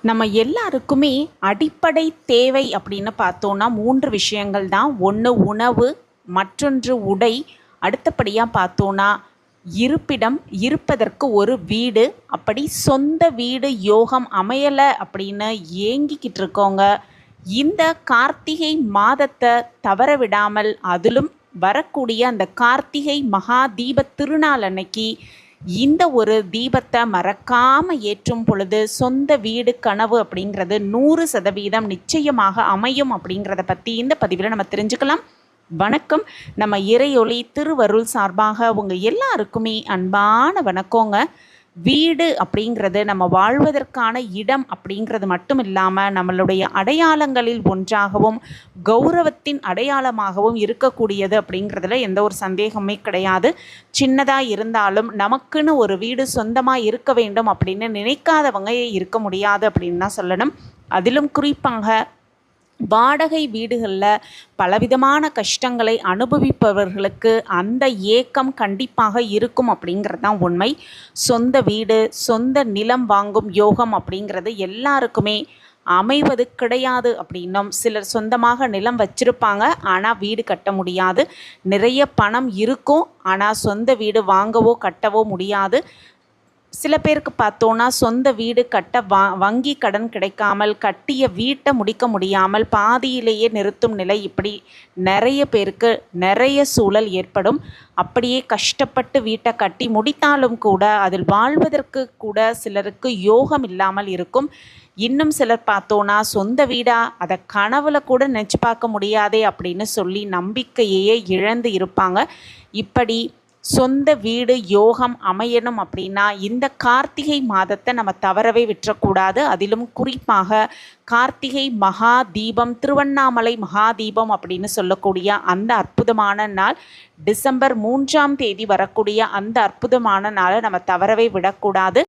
நம்ம எல்லாருக்குமே அடிப்படை தேவை அப்படின்னு பார்த்தோன்னா 3 விஷயங்கள் தான். ஒன்று உணவு, மற்றொன்று உடை, அடுத்தபடியாக பார்த்தோன்னா இருப்பிடம், இருப்பதற்கு ஒரு வீடு. அப்படி சொந்த வீடு யோகம் அமையலை அப்படின்னு ஏங்கிக்கிட்டு இருக்கோங்க. இந்த கார்த்திகை மாதத்தை தவற விடாமல், அதிலும் வரக்கூடிய அந்த கார்த்திகை மகா தீப திருநாள் அன்னைக்கு இந்த ஒரு தீபத்தை மறக்காமல் ஏற்றும் பொழுது சொந்த வீடு கனவு அப்படிங்கிறது 100% நிச்சயமாக அமையும் அப்படிங்கிறத பற்றி இந்த பதிவில் நம்ம தெரிஞ்சுக்கலாம். வணக்கம். நம்ம இறையொளி திருவருள் சார்பாக உங்கள் எல்லாருக்குமே அன்பான வணக்கங்க. வீடு அப்படிங்கிறது நம்ம வாழ்வதற்கான இடம் அப்படிங்கிறது மட்டும் இல்லாமல் நம்மளுடைய அடையாளங்களில் ஒன்றாகவும் கௌரவத்தின் அடையாளமாகவும் இருக்கக்கூடியது அப்படிங்கிறதுல எந்த ஒரு சந்தேகமே கிடையாது. சின்னதாக இருந்தாலும் நமக்குன்னு ஒரு வீடு சொந்தமாக இருக்க வேண்டும் அப்படின்னு நினைக்காதவங்க இருக்க முடியாது அப்படின்னு தான் சொல்லணும். அதிலும் குறிப்பாக வாடகை வீடுகளில் பலவிதமான கஷ்டங்களை அனுபவிப்பவர்களுக்கு அந்த ஏக்கம் கண்டிப்பாக இருக்கும் அப்படிங்கிறது தான் உண்மை. சொந்த வீடு, சொந்த நிலம் வாங்கும் யோகம் அப்படிங்கிறது எல்லாருக்குமே அமைவது கிடையாது அப்படின்னும், சிலர் சொந்தமாக நிலம் வச்சிருப்பாங்க ஆனால் வீடு கட்ட முடியாது. நிறைய பணம் இருக்கும் ஆனால் சொந்த வீடு வாங்கவோ கட்டவோ முடியாது. சில பேருக்கு பார்த்தோன்னா சொந்த வீடு கட்ட வங்கி கடன் கிடைக்காமல், கட்டிய வீட்டை முடிக்க முடியாமல் பாதியிலேயே நிறுத்தும் நிலை, இப்படி நிறைய பேருக்கு நிறைய சூழல் ஏற்படும். அப்படியே கஷ்டப்பட்டு வீட்டை கட்டி முடித்தாலும் கூட அதில் வாழ்வதற்கு கூட சிலருக்கு யோகம் இல்லாமல் இருக்கும். இன்னும் சிலர் பார்த்தோன்னா சொந்த வீடா, அதை கனவுல கூட நினச்சி பார்க்க முடியாதே அப்படின்னு சொல்லி நம்பிக்கையே இழந்து இருப்பாங்க. இப்படி சொந்த வீடு யோகம் அமையணும் அப்படின்னா இந்த கார்த்திகை மாதத்தை நம்ம தவறவே விட்டுறக்கூடாது. அதிலும் குறிப்பாக கார்த்திகை மகா தீபம், திருவண்ணாமலை மகா தீபம் அப்படின்னு சொல்லக்கூடிய அந்த அற்புதமான நாள், டிசம்பர் 3ஆம் தேதி வரக்கூடிய அந்த அற்புதமான நாளை நம்ம தவறவே விடக்கூடாது.